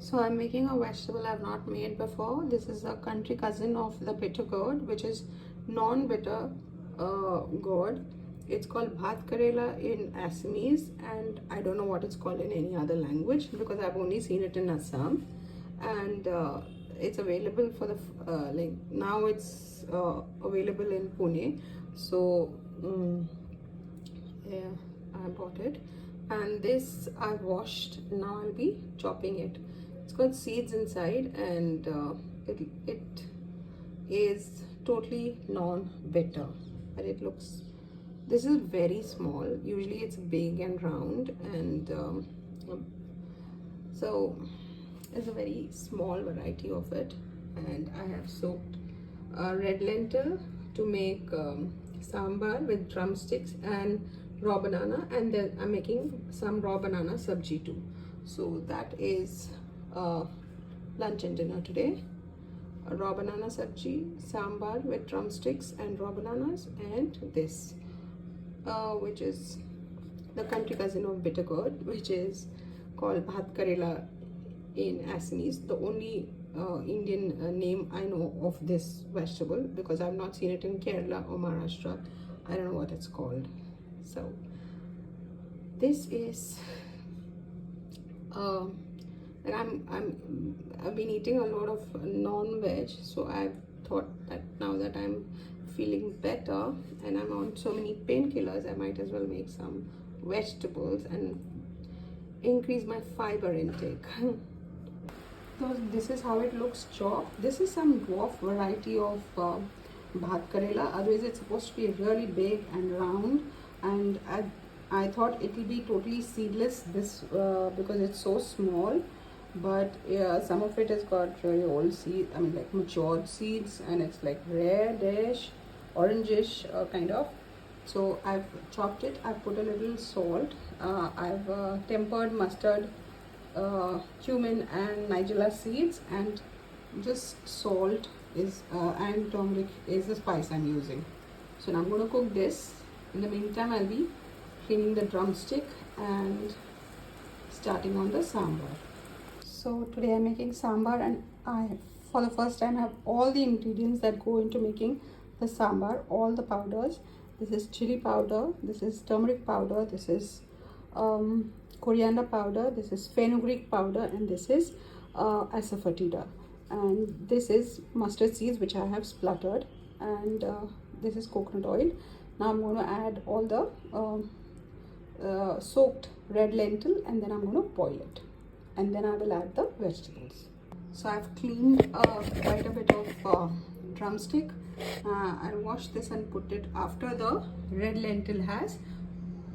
So I'm making a vegetable I've not made before. This is a country cousin of the bitter gourd, which is non-bitter gourd. It's called Bhat karela in Assamese, and I don't know what it's called in any other language because I've only seen it in Assam. And it's available for the like now it's available in Pune. So yeah, I bought it, and this I washed. Now I'll be chopping it. It's got seeds inside, and it is totally non-bitter, but it looks, this is very small. Usually it's big and round, and so there's a very small variety of it. And I have soaked red lentil to make sambar with drumsticks and raw banana, and then I'm making some raw banana sabzi too. So that is lunch and dinner today. Raw banana sabji, sambar with drumsticks and raw bananas, and this which is the country cousin of bitter gourd, which is called Bhat karela in Assamese. The only Indian name I know of this vegetable, because I've not seen it in Kerala or Maharashtra. I don't know what it's called. So this is like I've been eating a lot of non-veg, so I've thought that now that I'm feeling better and I'm on so many painkillers, I might as well make some vegetables and increase my fiber intake. So this is how it looks chopped. This is some dwarf variety of bhat karela. Otherwise it's supposed to be really big and round, and I thought it will be totally seedless this because it's so small. But some of it has got really old seeds, I mean like matured seeds, and it's like reddish, orangish kind of. So I've chopped it, I've put a little salt, I've tempered mustard, cumin and nigella seeds, and just salt is and turmeric is the spice I'm using. So now I'm going to cook this. In the meantime, I'll be cleaning the drumstick and starting on the sambar. So today I'm making sambar, and I for the first time have all the ingredients that go into making the sambar, all the powders. This is chili powder, this is turmeric powder, this is coriander powder, this is fenugreek powder, and this is asafoetida, and this is mustard seeds which I have spluttered, and this is coconut oil. Now I'm going to add all the soaked red lentil, and then I'm going to boil it, and then I will add the vegetables. So I've cleaned quite a bit of drumstick. I'll wash this and put it after the red lentil has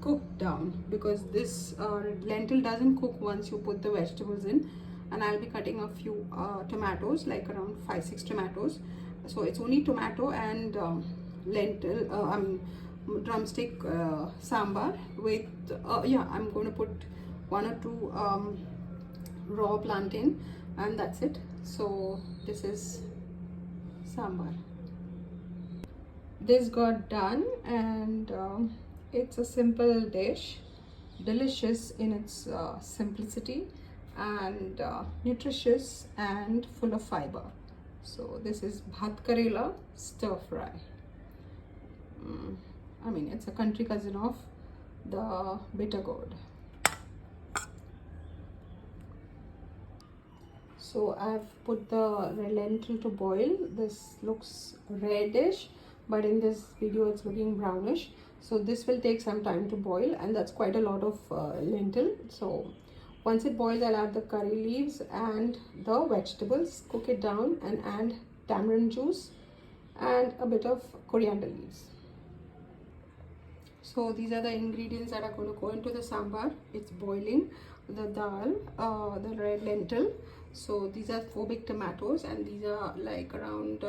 cooked down, because this lentil doesn't cook once you put the vegetables in. And I'll be cutting a few tomatoes, like around 5-6 tomatoes. So it's only tomato and lentil, I mean drumstick sambar with yeah, I'm going to put 1 or 2 raw plantain, and that's it. So this is sambar. This got done, and it's a simple dish, delicious in its simplicity, and nutritious and full of fiber. So this is bhat karela stir fry. I mean, it's a country cousin of the bitter gourd. So I've put the lentil to boil. This looks reddish, but in this video it's looking brownish. So this will take some time to boil, and that's quite a lot of lentil. So once it boils, I'll add the curry leaves and the vegetables, cook it down, and add tamarind juice and a bit of coriander leaves. So these are the ingredients that are going to go into the sambar. It's boiling the dal, the red lentil. So these are 4 big tomatoes, and these are like around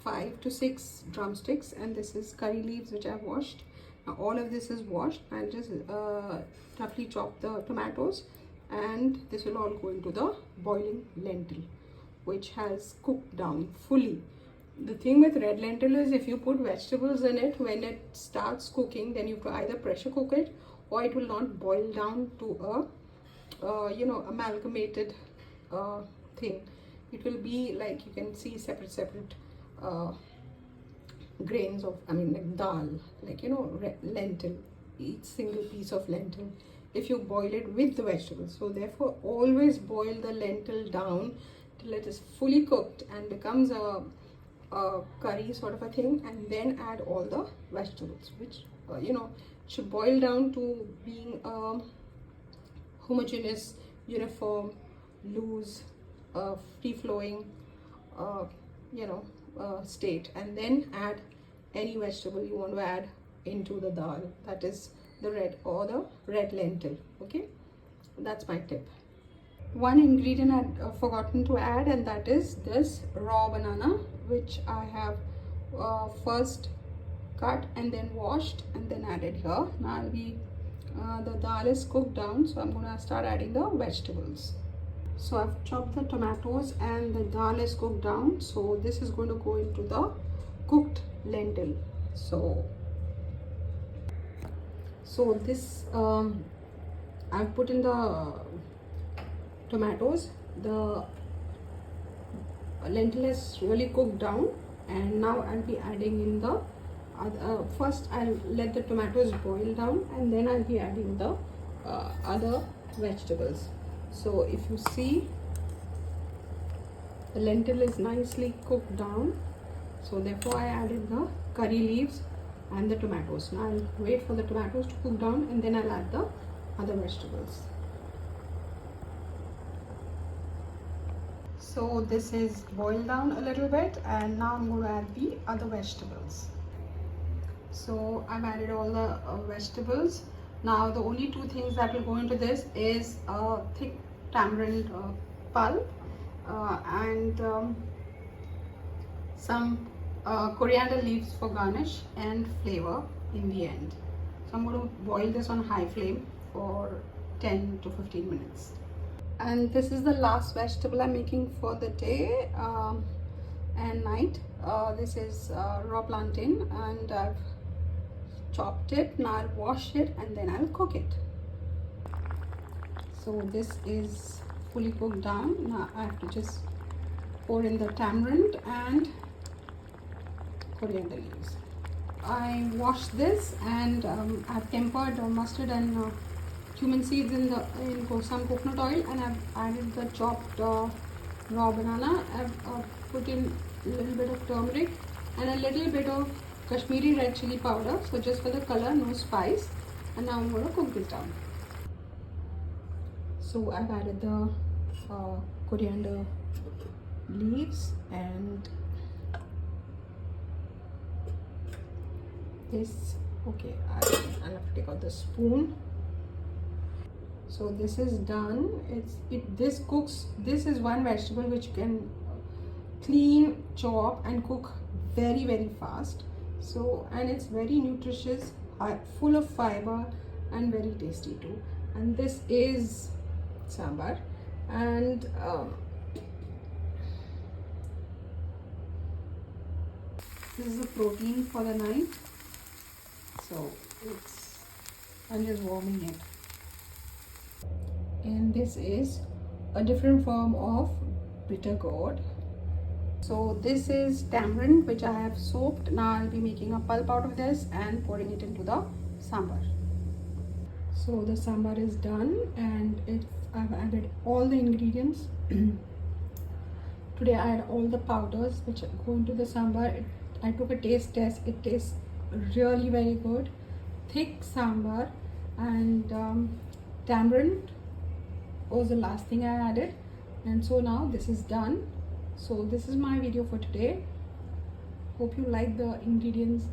5 to 6 drumsticks, and this is curry leaves which I've washed. Now all of this is washed. I'll just roughly chop the tomatoes, and this will all go into the boiling lentil, which has cooked down fully. The thing with red lentil is, if you put vegetables in it, when it starts cooking, then you have to either pressure cook it, or it will not boil down to a you know, amalgamated thing. It will be like, you can see separate grains of, I mean, like dal, like, you know, lentil, each single piece of lentil, if you boil it with the vegetables. So therefore always boil the lentil down till it is fully cooked and becomes a curry sort of a thing, and then add all the vegetables, which you know, should boil down to being homogeneous, uniform, loose, free flowing, you know, state, and then add any vegetable you want to add into the dal, that is the red or the red lentil. Okay, that's my tip. One ingredient I'd forgotten to add, and that is this raw banana, which I have first cut and then washed and then added here. Now the dal is cooked down, so I'm going to start adding the vegetables. So I've chopped the tomatoes and the dal is cooked down, so this is going to go into the cooked lentil. So this I've put in the tomatoes, the lentil is really cooked down, and now I'll be adding in the first I'll let the tomatoes boil down, and then I'll be adding the other vegetables. So if you see, the lentil is nicely cooked down, so therefore I added the curry leaves and the tomatoes. Now I'll wait for the tomatoes to cook down, and then I'll add the other vegetables. So this is boiled down a little bit, and now I'm going to add the other vegetables. So I've added all the vegetables. Now the only two things that will go into this is a thick tamarind pulp and some coriander leaves for garnish and flavor in the end. So I'm going to boil this on high flame for 10 to 15 minutes. And this is the last vegetable I'm making for the day and night. This is raw plantain, and I've chopped it. Now I'll wash it and then I'll cook it. So this is fully cooked down. Now I have to just pour in the tamarind and coriander leaves. I washed this, and I've tempered mustard and cumin seeds in some coconut oil, and I've added the chopped raw banana. I've put in a little bit of turmeric and a little bit of Kashmiri red chili powder, so just for the color, no spice. And now I'm going to cook this down. So I've added the coriander leaves and this. Okay, I'll have to take out the spoon. So this is done. This cooks. This is one vegetable which you can clean, chop and cook very, very fast. So, and it's very nutritious, full of fiber and very tasty too. And this is sambar, and this is the protein for the night. So I'm just warming it. And this is a different form of bitter gourd. So this is tamarind, which I have soaked. Now I'll be making a pulp out of this and pouring it into the sambar. So the sambar is done, and I've added all the ingredients. Today I had all the powders which go into the sambar. I took a taste test. It tastes really very good. Thick sambar, and tamarind was the last thing I added. And so now this is done. So this is my video for today. Hope you like the ingredients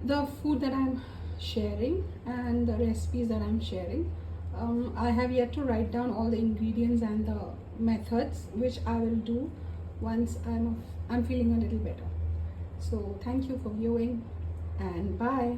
the food that I'm sharing and the recipes that I'm sharing. I have yet to write down all the ingredients and the methods, which I will do once I'm feeling a little better. So thank you for viewing, and bye.